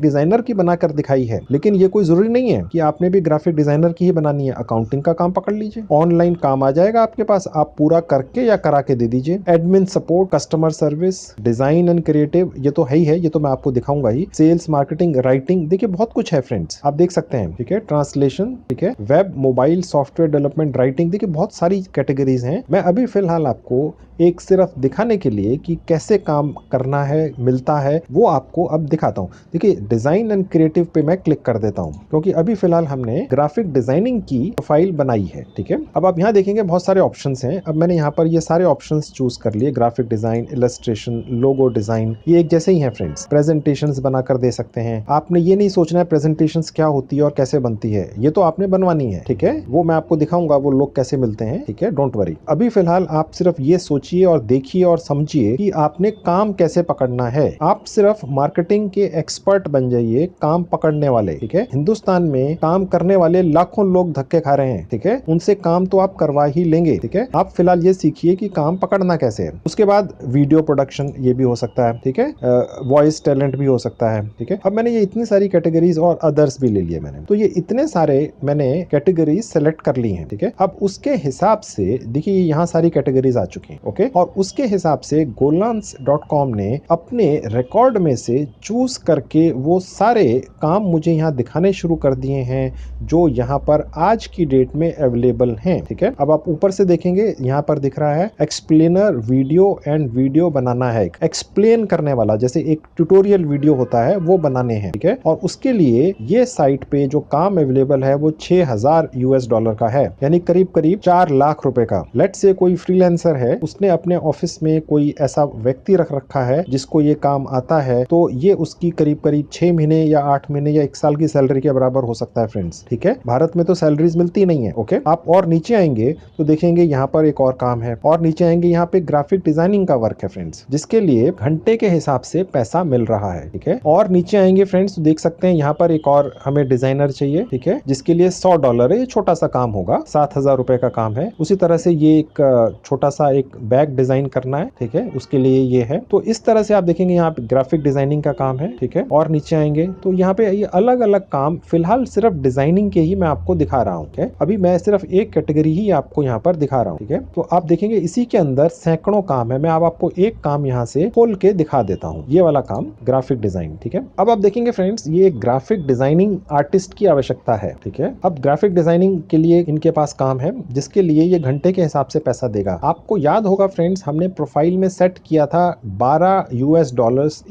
डिजाइनर की बनाकर दिखाई है, लेकिन ये कोई जरूरी नहीं है कि आपने भी ग्राफिक डिजाइनर की ही बनानी है। अकाउंटिंग का काम पकड़ लीजिए, ऑनलाइन काम आ जाएगा आपके पास, आप पूरा करके या करा के दे दीजिए। Admin support, customer service, design and creative, ये तो है ही है, ये तो मैं आपको दिखाऊंगा ही। सेल्स, मार्केटिंग, राइटिंग, देखिए बहुत कुछ है फ्रेंड्स, आप देख सकते हैं, ठीक है। ट्रांसलेशन, ठीक है, web, mobile, software development, writing, देखिए बहुत सारी कैटेगरीज हैं। मैं अभी फिलहाल आपको एक सिर्फ दिखाने के लिए कि कैसे काम करना है, मिलता है, वो आपको अब दिखाता हूं। देखिए डिजाइन एंड क्रिएटिव पे मैं क्लिक कर देता हूं, क्योंकि अभी फिलहाल हमने ग्राफिक डिजाइनिंग की प्रोफाइल बनाई है, ठीक है। अब आप यहाँ देखेंगे बहुत सारे ऑप्शंस हैं। अब मैंने यहाँ पर ये सारे ऑप्शंस चूज कर लिए। Graphic design, illustration, logo design, ये एक जैसे ही हैं फ्रेंड्स। प्रेजेंटेशंस बनाकर दे सकते हैं। आपने ये नहीं सोचना है प्रेजेंटेशंस क्या होती है और कैसे बनती है, ये तो आपने बनवानी है, ठीक है। वो मैं आपको दिखाऊंगा वो लोग कैसे मिलते हैं, ठीक है, डोंट वरी। अभी फिलहाल आप सिर्फ ये सोचिए और देखिए और समझिए कि आपने काम कैसे पकड़ना है। आप सिर्फ मार्केटिंग के एक्सपर्ट बन जाइए, काम पकड़ने वाले, ठीक है। हिंदुस्तान में काम करने वाले लाखों लोग धक्के खा रहे हैं, ठीक है, उनसे काम तो आप करवा ही लेंगे, ठीक है। आप फिलहाल ये सीखिए कि काम पकड़ना कैसे है। उसके बाद वीडियो प्रोडक्शन, ये भी हो सकता है, ठीक है, वॉइस टैलेंट भी हो सकता है, ठीक है। अब मैंने ये इतनी सारी कैटेगरीज और अदर्स भी ले लिए मैंने, तो ये इतने सारे मैंने कैटेगरीज सेलेक्ट कर ली हैं, ठीक है। अब उसके हिसाब से देखिए यहाँ सारी कैटेगरीज आ चुकी हैं, ओके, और उसके हिसाब से Golans.com ने अपने रिकॉर्ड में से चूज करके वो सारे काम मुझे यहाँ दिखाने शुरू कर दिए हैं जो यहाँ पर आज की डेट में अवेलेबल हैं, ठीक है। अब आप ऊपर से देखेंगे यहाँ पर दिख रहा है एक्सप्लेनर वीडियो एंड वीडियो बनाना है, एक्सप्लेन करने वाला, जैसे एक ट्यूटोरियल वीडियो होता है वो बनाने हैं, ठीक है। और उसके लिए ये साइट पे जो काम अवेलेबल है वो $6000 का है, यानी करीब करीब 4 लाख रुपए का। लेट से कोई फ्रीलांसर है, उसने अपने ऑफिस में कोई ऐसा व्यक्ति रख रखा है जिसको ये काम आता है, तो ये उसकी करीब करीब 6 महीने या 8 महीने या 1 साल की सैलरी के बराबर हो सकता है फ्रेंड्स, ठीक है। भारत में तो सैलरीज मिलती नहीं है, ओके। आप और नीचे आएंगे तो देखेंगे यहाँ पर एक और काम है, और नीचे आएंगे यहाँ पे ग्राफिक डिजाइनिंग का वर्क है फ्रेंड्स, जिसके लिए घंटे के हिसाब से पैसा मिल रहा है, ठीक है। और नीचे आएंगे फ्रेंड्स तो देख सकते हैं यहाँ पर एक और हमें डिजाइनर चाहिए, ठीक है, जिसके लिए $100 है। ये छोटा सा काम होगा, 7000 रुपए का काम है। उसी तरह से ये एक छोटा सा एक बैग डिजाइन करना है, ठीक है, उसके लिए ये है। तो इस तरह से आप देखेंगे यहाँ पे ग्राफिक डिजाइनिंग का काम है, ठीक है। और नीचे आएंगे तो यहाँ पे ये अलग अलग काम, फिलहाल सिर्फ डिजाइनिंग के ही मैं आपको दिखा रहा हूँ, ठीक है। अभी मैं सिर्फ एक कैटेगरी ही आपको यहाँ पर दिखा रहा हूँ, ठीक है। तो आप देखेंगे इसी के अंदर सैकड़ों काम है। मैं अब आपको एक काम यहाँ से खोल के दिखा देता हूँ, ये वाला काम ग्राफिक डिजाइन, ठीक है। अब आप देखेंगे फ्रेंड्स ये ग्राफिक डिजाइनिंग आर्टिस्ट की आवश्यकता है, ठीक है। अब ग्राफिक डिजाइनिंग के लिए इनके पास काम है, जिसके लिए ये घंटे के हिसाब से पैसा देगा। आपको याद होगा फ्रेंड्स, हमने प्रोफाइल में सेट किया था $12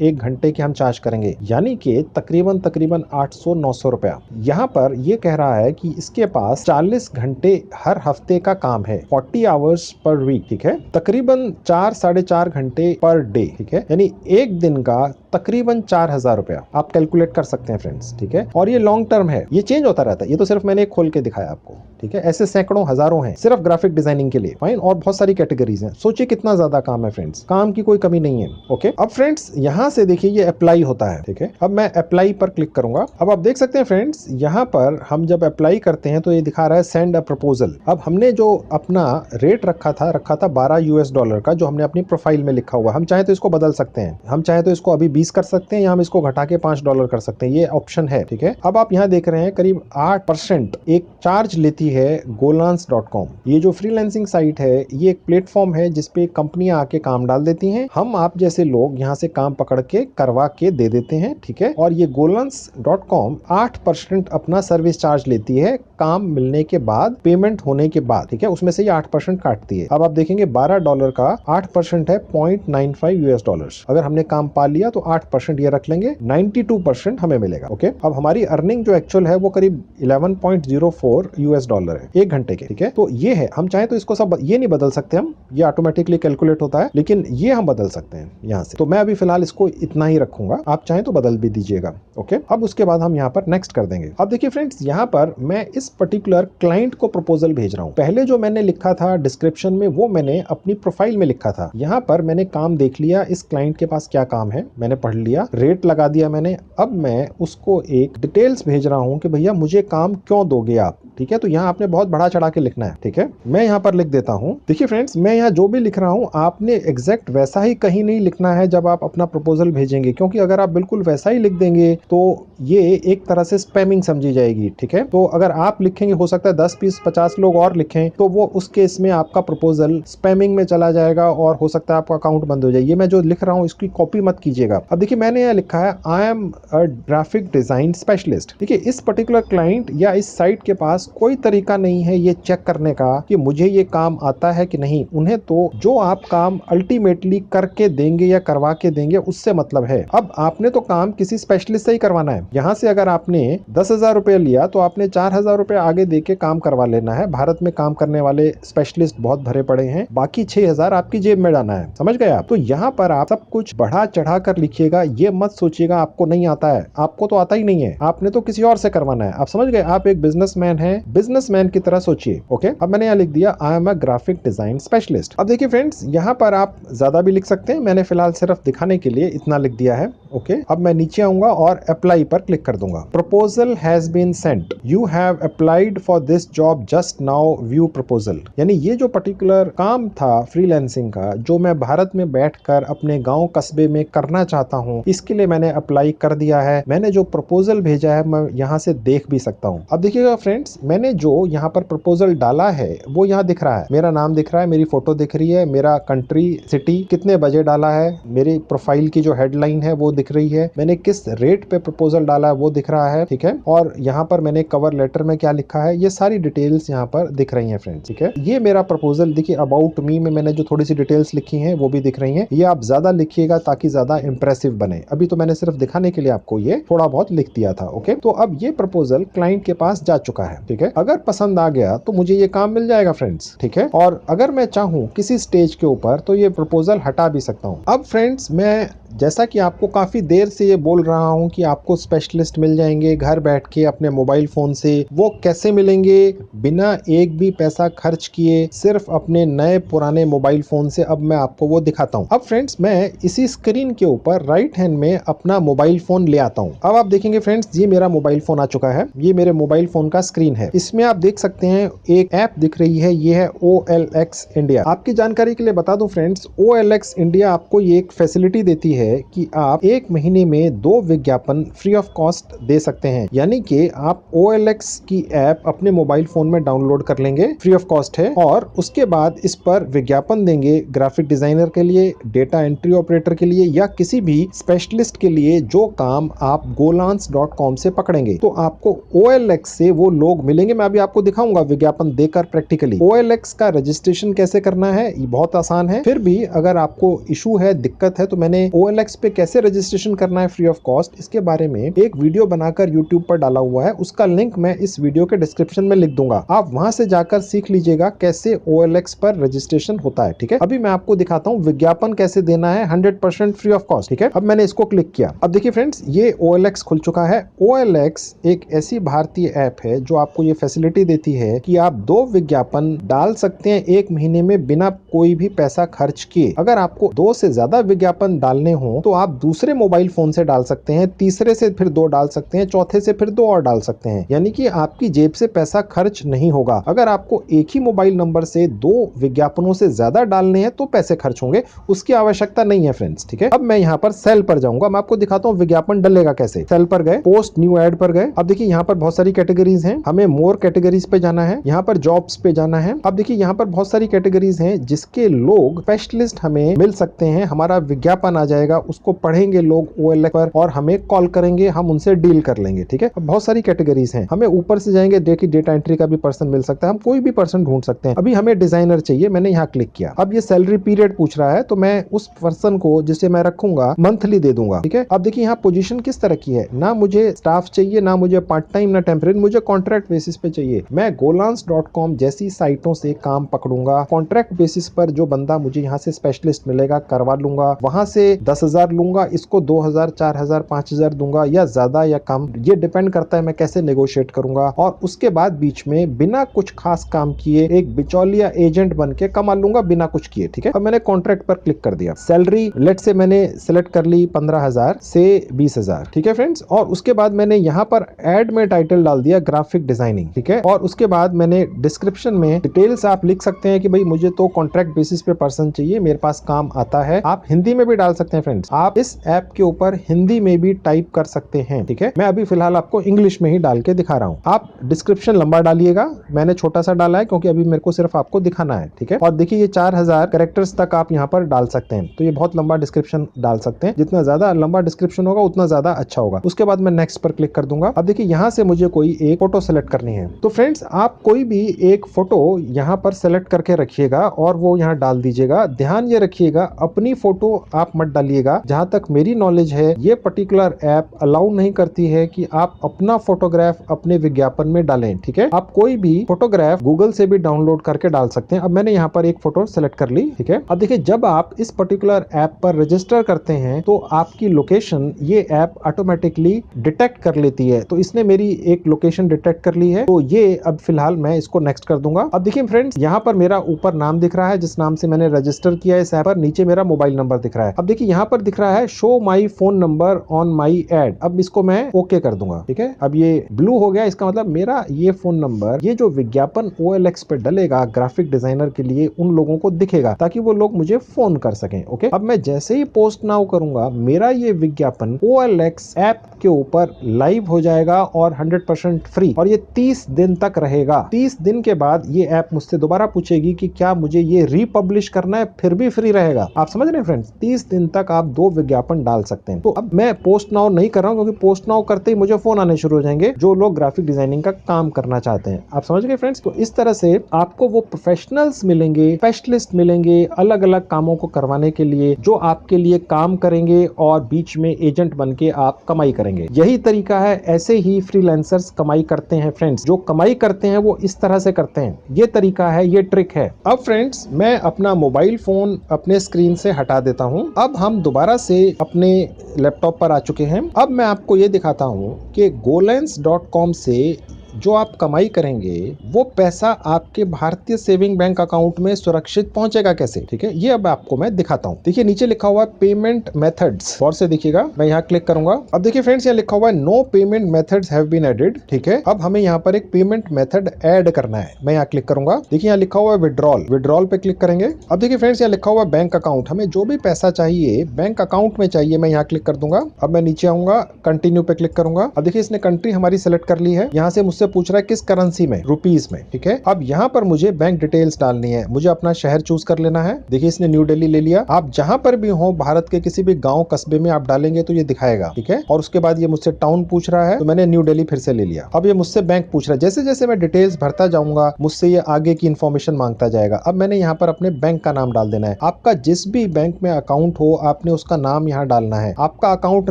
1 घंटे के हम चार्ज करेंगे, यानी कि तकरीबन 800-900 रुपया। यहाँ पर ये कह रहा है कि इसके पास 40 घंटे हर हफ्ते का काम है, 40 आवर्स पर वीक, ठीक है, तकरीबन 4 साढ़े 4 घंटे पर डे, ठीक है, यानी एक दिन का तकरीबन 4000 रुपया। आप कैलकुलेट कर सकते हैं फ्रेंड्स, ठीक है। और ये लॉन्ग टर्म है, ये चेंज होता रहता है। ये तो सिर्फ मैंने खोल के दिखाया आपको, ठीक है। ऐसे सैकड़ों हजारों हैं सिर्फ ग्राफिक डिजाइनिंग के लिए, फाइन। और बहुत सारी कैटेगरीज हैं। सोचिए कितना ज्यादा काम है फ्रेंड्स, काम की कोई कमी नहीं है। ओके, अब फ्रेंड्स यहां से देखिए ये अप्लाई होता है, ठीक है। अब मैं अप्लाई पर क्लिक करूंगा। अब आप देख सकते हैं फ्रेंड्स, यहां पर हम जब अप्लाई करते हैं तो ये दिखा रहा है सेंड अ प्रपोजल। अब हमने जो अपना रेट रखा था $12 का, जो हमने अपनी प्रोफाइल में लिखा हुआ। हम चाहे तो इसको बदल सकते हैं, हम चाहे तो इसको अभी 20 कर सकते हैं, या हम इसको घटा के $5 कर सकते हैं। ये ऑप्शन है, ठीक है। अब आप यहाँ देख रहे हैं करीब 8% एक चार्ज लेती है golans.com। ये जो फ्रीलांसिंग साइट है, ये एक प्लेटफॉर्म है जिसपे कंपनियां आके काम डाल देती हैं। हम आप जैसे लोग यहाँ से काम पकड़ के करवा के दे देते हैं, ठीक है। और ये golans.com 8% अपना सर्विस चार्ज लेती है काम मिलने के बाद, पेमेंट होने के बाद, ठीक है। उसमें से ये 8% काटती है। अब आप देखेंगे $12 का 8% है $0.95। अगर हमने काम पा लिया तो 8% ये रख लेंगे, 92% हमें मिलेगा। ओके, अब हमारी अर्निंग जो एक्चुअल है वो करीब $11.04 है 1 घंटे के, ठीक है। तो ये है, हम चाहे तो इसको सब ये नहीं बदल सकते हम, ये ऑटोमेटिकली कैलकुलेट होता है, लेकिन ये हम बदल सकते हैं यहाँ से। तो मैं अभी फिलहाल इसको इतना ही रखूंगा, आप चाहें तो बदल भी दीजिएगा। ओके, अब उसके बाद हम यहाँ पर नेक्स्ट कर देंगे। अब देखिए फ्रेंड्स, यहाँ पर मैं इस पर्टिकुलर क्लाइंट को प्रपोजल भेज रहा हूँ। पहले जो मैंने लिखा था डिस्क्रिप्शन में, वो मैंने अपनी प्रोफाइल में लिखा था। यहाँ पर मैंने काम देख लिया, इस क्लाइंट के पास क्या काम है मैंने पढ़ लिया, रेट लगा दिया मैंने। अब मैं उसको एक डिटेल्स भेज रहा हूँ कि भैया मुझे काम क्यों दोगे आप, ठीक है। तो यहाँ आपने बहुत बढ़ा चढ़ा के लिखना है, ठीक है। मैं यहाँ पर लिख देता हूँ। देखिए फ्रेंड्स, मैं यहाँ जो भी लिख रहा हूँ आपने एग्जैक्ट वैसा ही कहीं नहीं लिखना है जब आप अपना प्रपोजल भेजेंगे, क्योंकि अगर आप बिल्कुल वैसा ही लिख देंगे तो ये एक तरह से स्पैमिंग समझी जाएगी, ठीक है। तो अगर आप लिखेंगे, हो सकता है 10, 20, 50 लोग और लिखें, तो वो उस केस में आपका प्रपोजल स्पैमिंग में चला जाएगा और हो सकता है आपका अकाउंट बंद हो जाए। ये मैं जो लिख रहा हूँ इसकी कॉपी मत कीजिएगा। अब देखिए मैंने यहाँ लिखा है I am a graphic design specialist. देखिए इस पर्टिकुलर क्लाइंट या इस साइट के पास कोई तरीका नहीं है ये चेक करने का कि मुझे ये काम आता है कि नहीं। उन्हें तो जो आप काम अल्टीमेटली करके देंगे या करवा के देंगे उससे मतलब है। अब आपने तो काम किसी स्पेशलिस्ट से ही करवाना है। यहाँ से अगर आपने 10,000 रुपए लिया तो आपने 4,000 रुपए आगे दे के काम करवा लेना है। भारत में काम करने वाले स्पेशलिस्ट बहुत भरे पड़े हैं, बाकी 6,000 आपकी जेब में डालना है, समझ गए आप। तो यहाँ पर आप सब कुछ बढ़ा चढ़ा कर लिखिएगा, ये मत सोचिएगा आपको नहीं आता है, आपको तो आता ही नहीं है, आपने तो किसी और से करवाना है। आप समझ गए, आप एक बिजनेसमैन हैं, बिजनेसमैन की तरह सोचिए। ओके, अब मैंने यहाँ लिख दिया I am a graphic design specialist. अब देखिए फ्रेंड्स, यहाँ पर आप ज्यादा भी लिख सकते हैं, मैंने फिलहाल सिर्फ दिखाने के लिए इतना लिख दिया है। ओके, अब मैं नीचे आऊंगा और अप्लाई पर क्लिक कर दूंगा। Proposal has been sent, you have applied for this job just now, view proposal. यानी ये जो पर्टिकुलर काम था फ्रीलांसिंग का, जो मैं भारत में बैठकर अपने गांव कस्बे में करना चाहता हूं, इसके लिए मैंने अप्लाई कर दिया है। मैंने जो प्रपोजल भेजा है मैं यहां से देख भी सकता हूं। अब देखिएगा फ्रेंड्स, मैंने जो यहां पर प्रपोजल डाला है वो यहां दिख रहा है, मेरा नाम दिख रहा है, मेरी फोटो दिख रही है, मेरा कंट्री, सिटी, कितने बजे डाला है, मेरी प्रोफाइल की जो हेडलाइन है वो दिख रही है, मैंने किस रेट पे प्रपोजल डाला है वो दिख रहा है, ठीक है। और यहाँ पर मैंने कवर लेटर में क्या लिखा है, ये सारी डिटेल्स यहाँ पर दिख रही हैं फ्रेंड्स, ठीक है। ये मेरा प्रपोजल देखिए, अबाउट मी में मैंने जो थोड़ी सी डिटेल्स लिखी हैं वो भी दिख रही हैं। ये आप ज्यादा लिखिएगा ताकि ज्यादा इंप्रेसिव बने। अभी तो मैंने सिर्फ दिखाने के लिए आपको ये थोड़ा बहुत लिख दिया था। ओके, तो अब ये प्रपोजल क्लाइंट के पास जा चुका है, ठीक है। अगर पसंद आ गया तो मुझे ये काम मिल जाएगा फ्रेंड्स, ठीक है। और अगर मैं चाहूँ किसी स्टेज के ऊपर तो ये प्रपोजल हटा भी सकता हूँ। अब फ्रेंड्स, मैं जैसा कि आपको काफी देर से ये बोल रहा हूं कि आपको स्पेशलिस्ट मिल जाएंगे घर बैठ के अपने मोबाइल फोन से। वो कैसे मिलेंगे? बिना एक भी पैसा खर्च किए, सिर्फ अपने नए पुराने मोबाइल फोन से। अब मैं आपको वो दिखाता हूं। अब फ्रेंड्स, मैं इसी स्क्रीन के ऊपर राइट हैंड में अपना मोबाइल फोन ले आता हूं। अब आप देखेंगे फ्रेंड्स, ये मेरा मोबाइल फोन आ चुका है। ये मेरे मोबाइल फोन का स्क्रीन है। इसमें आप देख सकते हैं एक ऐप दिख रही है, ये है OLX इंडिया। आपकी जानकारी के लिए बता दूं फ्रेंड्स, OLX इंडिया आपको ये एक फैसिलिटी देती है कि आप 1 महीने में 2 विज्ञापन फ्री ऑफ कॉस्ट दे सकते हैं। यानी कि आप OLX की ऐप अपने मोबाइल फोन में डाउनलोड कर लेंगे, फ्री ऑफ कॉस्ट है, और उसके बाद इस पर विज्ञापन देंगे ग्राफिक डिजाइनर के लिए, डेटा एंट्री ऑपरेटर के लिए, या किसी भी स्पेशलिस्ट के लिए जो काम आप golans.com से पकड़ेंगे। तो आपको OLX से वो लोग मिलेंगे। मैं अभी आपको दिखाऊंगा विज्ञापन देकर प्रैक्टिकली। OLX का रजिस्ट्रेशन कैसे करना है, ये बहुत आसान है। फिर भी अगर आपको इशू है, दिक्कत है, तो मैंने OLX पे कैसे रजिस्ट्रेशन करना है फ्री ऑफ कॉस्ट, इसके बारे में एक वीडियो बनाकर YouTube पर डाला हुआ है। उसका लिंक मैं इस वीडियो के डिस्क्रिप्शन में लिख दूंगा। आप वहां से जाकर सीख लीजिएगा कैसे OLX पर रजिस्ट्रेशन होता है। ठीक है, अभी मैं आपको दिखाता हूँ विज्ञापन कैसे देना है 100% फ्री ऑफ कॉस्ट। ठीक है, अब मैंने इसको क्लिक किया। अब देखिए फ्रेंड्स, ये OLX खुल चुका है। OLX एक ऐसी भारतीय ऐप है जो आपको ये फैसिलिटी देती है कि आप 2 विज्ञापन डाल सकते हैं 1 महीने में बिना कोई भी पैसा खर्च किए। अगर आपको 2 से ज्यादा विज्ञापन डालने हो तो आप दूसरे मोबाइल फोन से डाल सकते हैं, तीसरे से फिर 2 डाल सकते हैं, चौथे से फिर 2 और डाल सकते हैं। यानी कि आपकी जेब से पैसा खर्च नहीं होगा। अगर आपको एक ही मोबाइल नंबर से 2 विज्ञापनों से ज्यादा डालने हैं तो पैसे खर्च होंगे, उसकी आवश्यकता नहीं है फ्रेंड्स। ठीक है, अब मैं यहाँ पर सेल पर जाऊंगा। मैं आपको दिखाता हूँ विज्ञापन डलेगा कैसे। सेल पर गए, पोस्ट न्यू एड पर गए। अब देखिए यहाँ पर बहुत सारी कैटेगरीज हैं, हमें मोर कैटेगरीज पे जाना है, यहाँ पर जॉब्स पे जाना है। अब देखिए यहाँ पर बहुत सारी कैटेगरीज हैं जिसके लोग स्पेशलिस्ट हमें मिल सकते हैं। हमारा विज्ञापन आ जाएगा, उसको पढ़ेंगे लोग OLX पर और हमें कॉल करेंगे, हम उनसे डील कर लेंगे। ठीक है, अब बहुत सारी कैटेगरीज हैं। हमें ऊपर से जाएंगे, देखिए डेटा एंट्री का भी पर्सन मिल सकता है, हम कोई भी पर्सन ढूंढ सकते हैं। अभी हमें डिजाइनर चाहिए, मैंने यहाँ क्लिक किया। अब ये सैलरी पीरियड पूछ रहा है, तो मैं उस पर्सन को जिसे मैं रखूंगा मंथली दे दूंगा। ठीक है, अब देखिए यहाँ पोजीशन किस तरह की है, ना मुझे स्टाफ चाहिए, ना मुझे पार्ट टाइम, ना टेम्परेरी, मुझे कॉन्ट्रैक्ट बेसिस पे चाहिए। मैं golans.com जैसी साइटों से काम पकड़ूंगा। कॉन्ट्रैक्ट बेसिस पर जो बंदा मुझे यहाँ से स्पेशलिस्ट मिलेगा करवा लूंगा, वहां से 10,000 लूंगा, इसको 2,000, 4,000, 5,000 दूंगा, या ज्यादा या कम, ये डिपेंड करता है मैं कैसे नेगोशिएट करूंगा। और उसके बाद बीच में बिना कुछ खास काम किए एक बिचौलिया एजेंट बन के कमा लूंगा बिना कुछ किए। ठीक है, अब मैंने कॉन्ट्रैक्ट पर क्लिक कर दिया। सैलरी लेट से मैंने सिलेक्ट कर ली 15,000 से 20,000। ठीक है फ्रेंड्स, और उसके बाद मैंने यहाँ पर एड में टाइटल डाल दिया ग्राफिक डिजाइनिंग। ठीक है, और उसके बाद मैंने डिस्क्रिप्शन में डिटेल्स आप लिख सकते हैं कि भाई मुझे तो कॉन्ट्रैक्ट बेसिस पे पर्सन चाहिए, मेरे पास काम आता है। आप हिंदी में भी डाल सकते हैं फ्रेंड्स, आप इस ऐप के ऊपर हिंदी में भी टाइप कर सकते हैं। ठीक है, मैं अभी फिलहाल आपको इंग्लिश में ही डाल के दिखा रहा हूँ। आप डिस्क्रिप्शन लंबा डालिएगा, मैंने छोटा सा डाला है क्योंकि अभी मेरे को सिर्फ आपको दिखाना है। ठीक है, और देखिए ये 4,000 कैरेक्टर्स तक आप यहाँ पर डाल सकते हैं, तो ये बहुत लंबा डिस्क्रिप्शन डाल सकते हैं। जितना ज्यादा लंबा डिस्क्रिप्शन होगा उतना ज्यादा अच्छा होगा। उसके बाद मैं नेक्स्ट पर क्लिक कर दूंगा। अब देखिए यहाँ से मुझे कोई एक फोटो सेलेक्ट करनी है, तो फ्रेंड्स आप कोई भी एक फोटो यहाँ पर सेलेक्ट करके रखिएगा और वो यहाँ डाल दीजिएगा। ध्यान ये रखिएगा अपनी फोटो आप मत डालिएगा। जहां तक मेरी नॉलेज है ये पर्टिकुलर ऐप अलाउ नहीं करती है कि आप अपना फोटोग्राफ अपने विज्ञापन में डालें। ठीक है, आप कोई भी फोटोग्राफ गूगल से भी डाउनलोड करके डाल सकते हैं। अब मैंने यहाँ पर एक फोटो सेलेक्ट कर ली। ठीक है, अब देखिए जब आप इस पर्टिकुलर ऐप पर रजिस्टर करते हैं तो आपकी लोकेशन ये ऐप ऑटोमेटिकली डिटेक्ट कर लेती है। तो इसने मेरी एक लोकेशन डिटेक्ट कर ली है, तो ये अब फिलहाल मैं इसको नेक्स्ट कर दूंगा। अब देखिए फ्रेंड्स, यहाँ पर मेरा ऊपर नाम दिख रहा है जिस नाम से मैंने रजिस्टर किया है इस ऐप पर, नीचे मेरा मोबाइल नंबर दिख रहा है। अब देखिए यहाँ पर दिख रहा है show my phone number on my ad. अब इसको मैं ओके कर दूंगा। ठीक है, अब ये ब्लू हो गया, इसका मतलब मेरा ये फोन नंबर, ये जो विज्ञापन OLX पे डलेगा ग्राफिक डिजाइनर के लिए, उन लोगों को दिखेगा ताकि वो लोग मुझे फोन कर सकें। ओके, अब मैं जैसे ही पोस्ट नाउ करूंगा मेरा ये विज्ञापन OLX ऐप के ऊपर लाइव हो जाएगा और 100% फ्री, और ये 30 दिन तक रहेगा। 30 दिन के बाद ये ऐप मुझसे दोबारा पूछेगी कि क्या मुझे ये रीपब्लिश करना है, फिर भी फ्री रहेगा। आप समझ रहे हैं फ्रेंड्स, 30 दिन तक आप 2 विज्ञापन डाल सकते हैं। तो अब मैं पोस्ट नाउ नहीं कर रहा हूं क्योंकि पोस्ट नाउ करते ही मुझे फोन आने शुरू हो जाएंगे जो लोग ग्राफिक डिजाइनिंग का काम करना चाहते हैं। आप समझ गए फ्रेंड्स, तो इस तरह से आपको वो प्रोफेशनल्स मिलेंगे, स्पेशलिस्ट मिलेंगे अलग अलग कामों को करवाने के लिए, जो आपके लिए काम करेंगे और बीच में एजेंट बन के आप कमाई करेंगे। यही तरीका है, ऐसे ही फ्रीलांसर्स कमाई करते हैं फ्रेंड्स। जो कमाई करते हैं वो इस तरह से करते हैं, ये तरीका है, ये ट्रिक है। अब फ्रेंड्स मैं अपना मोबाइल फोन अपने स्क्रीन से हटा देता हूं। अब हम दोबारा से अपने लैपटॉप पर आ चुके हैं। अब मैं आपको ये दिखाता हूं कि golans.com से जो आप कमाई करेंगे वो पैसा आपके भारतीय सेविंग बैंक अकाउंट में सुरक्षित पहुंचेगा कैसे। ठीक है, ये अब आपको मैं दिखाता हूं। देखिए नीचे लिखा हुआ है पेमेंट मेथड्स, और से देखिएगा, मैं यहाँ क्लिक करूंगा। अब देखिए फ्रेंड्स यहाँ लिखा हुआ है no payment methods have been added. ठीक है, अब हमें यहाँ पर एक पेमेंट मेथड ऐड करना है, मैं यहाँ क्लिक करूंगा। देखिए यहाँ लिखा हुआ है विड्रॉल, विड्रॉल पे क्लिक करेंगे। अब देखिए फ्रेंड्स यहाँ लिखा हुआ है बैंक अकाउंट, हमें जो भी पैसा चाहिए बैंक अकाउंट में चाहिए, मैं यहाँ क्लिक कर दूंगा। अब मैं नीचे आऊंगा, कंटिन्यू पे क्लिक करूंगा। अब देखिए इसने कंट्री हमारी सेलेक्ट कर ली है, यहाँ से मुझसे मुझसे पूछ रहा है किस करेंसी में, रुपीस में। ठीक है, अब यहाँ पर मुझे बैंक डिटेल्स डालनी है, मुझे अपना शहर चूज कर लेना है। देखिए इसने न्यू दिल्ली ले लिया। आप जहां पर भी हो भारत के किसी भी गांव कस्बे में आप डालेंगे तो ये दिखाएगा। ठीक है, और उसके बाद ये मुझसे टाउन पूछ रहा है, तो मैंने न्यू दिल्ली फिर से ले लिया। अब ये मुझसे बैंक पूछ रहा है। जैसे जैसे मैं डिटेल्स भरता जाऊंगा मुझसे ये आगे की इंफॉर्मेशन मांगता जाएगा। अब मैंने यहाँ पर अपने बैंक का नाम डाल देना है। आपका जिस भी बैंक में अकाउंट हो आपने उसका नाम यहाँ डालना है। आपका अकाउंट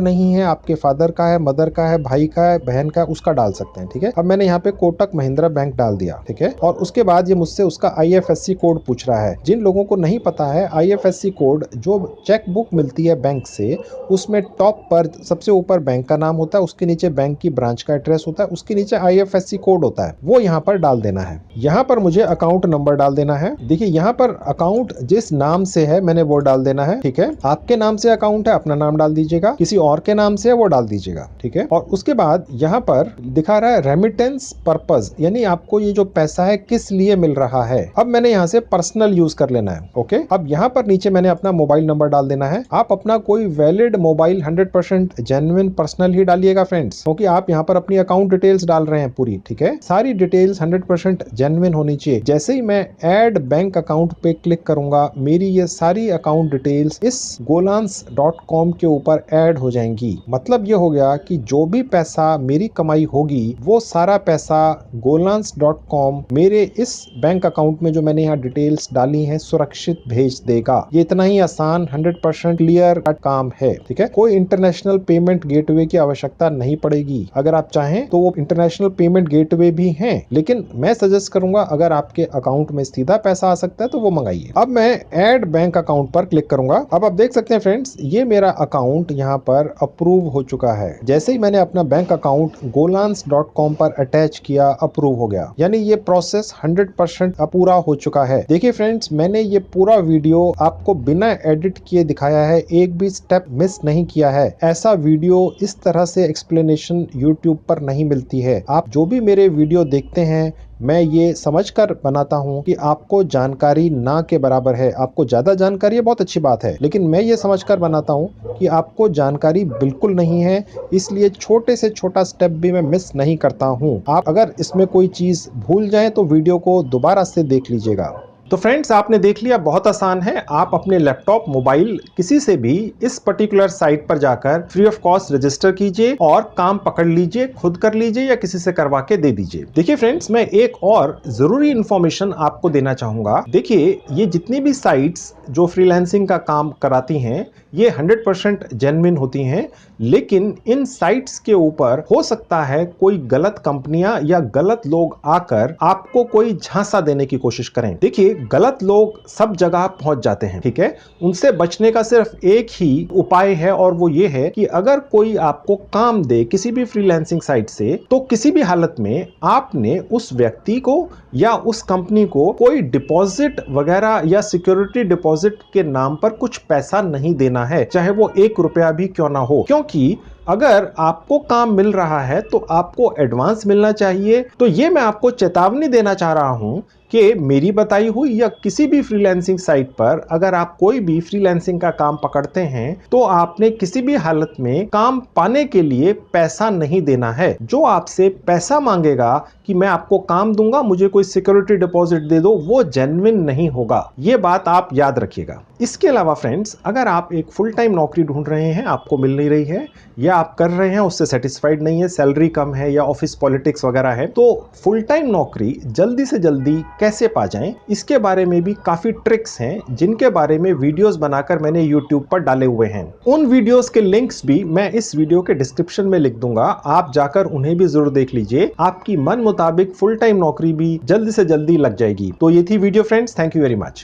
नहीं है, आपके फादर का है, मदर का है, भाई का है, बहन का है, उसका डाल सकते हैं। ठीक है, अब मैंने यहाँ पे कोटक महिंद्रा बैंक डाल दिया। ठीक है, और उसके बाद ये मुझसे उसका IFSC कोड पूछ रहा है। जिन लोगों को नहीं पता है, IFSC कोड जो चेक बुक मिलती है बैंक से, उसमें टॉप पर सबसे ऊपर बैंक का नाम होता है, उसके नीचे बैंक की ब्रांच का एड्रेस होता है, उसके नीचे IFSC कोड होता है, वो यहाँ पर डाल देना है। यहाँ पर मुझे अकाउंट नंबर डाल देना है। देखिए यहाँ पर अकाउंट जिस नाम से है मैंने वो डाल देना है। ठीक है, आपके नाम से अकाउंट है अपना नाम डाल दीजिएगा, किसी और के नाम से है वो डाल दीजिएगा। ठीक है, और उसके बाद यहाँ पर दिखा रहा है रेमिटेंस पर्पस, यानी आपको ये जो पैसा है किस लिए मिल रहा है। अब मैंने यहाँ से पर्सनल यूज कर लेना है। ओके, अब यहाँ पर नीचे मैंने अपना मोबाइल नंबर डाल देना है। आप अपना कोई वैलिड मोबाइल 100% जेन्युइन पर्सनल ही डालिएगा फ्रेंड्स, क्योंकि आप यहाँ पर अपनी अकाउंट डिटेल्स डाल रहे हैं पूरी। ठीक है, सारी डिटेल्स 100% जेन्युइन होनी चाहिए। जैसे ही मैं ऐड बैंक अकाउंट पे क्लिक करूंगा मेरी ये सारी अकाउंट डिटेल्स इस golans.com के ऊपर ऐड हो जाएंगी। मतलब ये हो गया कि जो भी पैसा मेरी कमाई होगी वो सारा पैसा golans.com मेरे इस बैंक अकाउंट में जो मैंने यहाँ डिटेल्स डाली हैं सुरक्षित भेज देगा। ये इतना ही आसान 100% क्लियर कट काम है। ठीक है, कोई इंटरनेशनल पेमेंट गेटवे की आवश्यकता नहीं पड़ेगी। अगर आप चाहें तो वो इंटरनेशनल पेमेंट गेटवे भी हैं, लेकिन मैं सजेस्ट करूंगा अगर आपके अकाउंट में सीधा पैसा आ सकता है तो वो मंगाइए। अब मैं ऐड बैंक अकाउंट पर क्लिक करूंगा। अब आप देख सकते हैं फ्रेंड्स ये मेरा अकाउंट यहाँ पर अप्रूव हो चुका है। जैसे ही मैंने अपना बैंक अकाउंट golans.com पर अटैच किया अप्रूव हो गया, यानी ये प्रोसेस 100% पूरा हो चुका है। देखिए फ्रेंड्स मैंने ये पूरा वीडियो आपको बिना एडिट किए दिखाया है, एक भी स्टेप मिस नहीं किया है। ऐसा वीडियो इस तरह से एक्सप्लेनेशन यूट्यूब पर नहीं मिलती है। आप जो भी मेरे वीडियो देखते हैं मैं ये समझकर बनाता हूँ कि आपको जानकारी ना के बराबर है। आपको ज्यादा जानकारी है बहुत अच्छी बात है, लेकिन मैं ये समझकर बनाता हूँ कि आपको जानकारी बिल्कुल नहीं है, इसलिए छोटे से छोटा स्टेप भी मैं मिस नहीं करता हूँ। आप अगर इसमें कोई चीज भूल जाएं तो वीडियो को दोबारा से देख लीजिएगा। तो फ्रेंड्स आपने देख लिया, बहुत आसान है। आप अपने लैपटॉप मोबाइल किसी से भी इस पर्टिकुलर साइट पर जाकर फ्री ऑफ कॉस्ट रजिस्टर कीजिए और काम पकड़ लीजिए, खुद कर लीजिए या किसी से करवा के दे दीजिए। देखिए फ्रेंड्स मैं एक और जरूरी इंफॉर्मेशन आपको देना चाहूंगा। देखिए ये जितनी भी साइट्स जो फ्रीलांसिंग का काम कराती हैं ये 100% जेन्युइन होती हैं, लेकिन इन साइट्स के ऊपर हो सकता है कोई गलत कंपनियां या गलत लोग आकर आपको कोई झांसा देने की कोशिश करें। देखिए गलत लोग सब जगह पहुंच जाते हैं। ठीक है, उनसे बचने का सिर्फ एक ही उपाय है और वो ये है कि अगर कोई आपको काम दे किसी भी फ्रीलांसिंग साइट से तो किसी भी हालत में आपने उस व्यक्ति को या उस कंपनी को कोई डिपॉजिट वगैरह या सिक्योरिटी डिपॉजिट के नाम पर कुछ पैसा नहीं देना है, चाहे वो 1 रुपया भी क्यों ना हो। क्योंकि अगर आपको काम मिल रहा है तो आपको एडवांस मिलना चाहिए। तो ये मैं आपको चेतावनी देना चाह रहा हूं कि मेरी बताई हुई या किसी भी फ्रीलांसिंग साइट पर अगर आप कोई भी फ्रीलांसिंग का काम पकड़ते हैं तो आपने किसी भी हालत में काम पाने के लिए पैसा नहीं देना है। जो आपसे पैसा मांगेगा कि मैं आपको काम दूंगा, मुझे कोई सिक्योरिटी डिपॉजिट दे दो, वो जेन्युइन नहीं होगा। ये बात आप याद रखिएगा। इसके अलावा फ्रेंड्स अगर आप एक फुल टाइम नौकरी ढूंढ रहे हैं, आपको मिल नहीं रही है या आप कर रहे हैं उससे सेटिस्फाइड नहीं है, सैलरी कम है या ऑफिस पॉलिटिक्स वगैरह है, तो फुल टाइम नौकरी जल्दी से जल्दी कैसे पा जाएं, इसके बारे में भी काफी ट्रिक्स हैं जिनके बारे में वीडियोस बनाकर मैंने यूट्यूब पर डाले हुए हैं। उन वीडियोस के लिंक्स भी मैं इस वीडियो के डिस्क्रिप्शन में लिख दूंगा, आप जाकर उन्हें भी जरूर देख लीजिए। आपकी मन मुताबिक फुल टाइम नौकरी भी जल्दी से जल्दी लग जाएगी। तो ये थी video friends, thank you very much.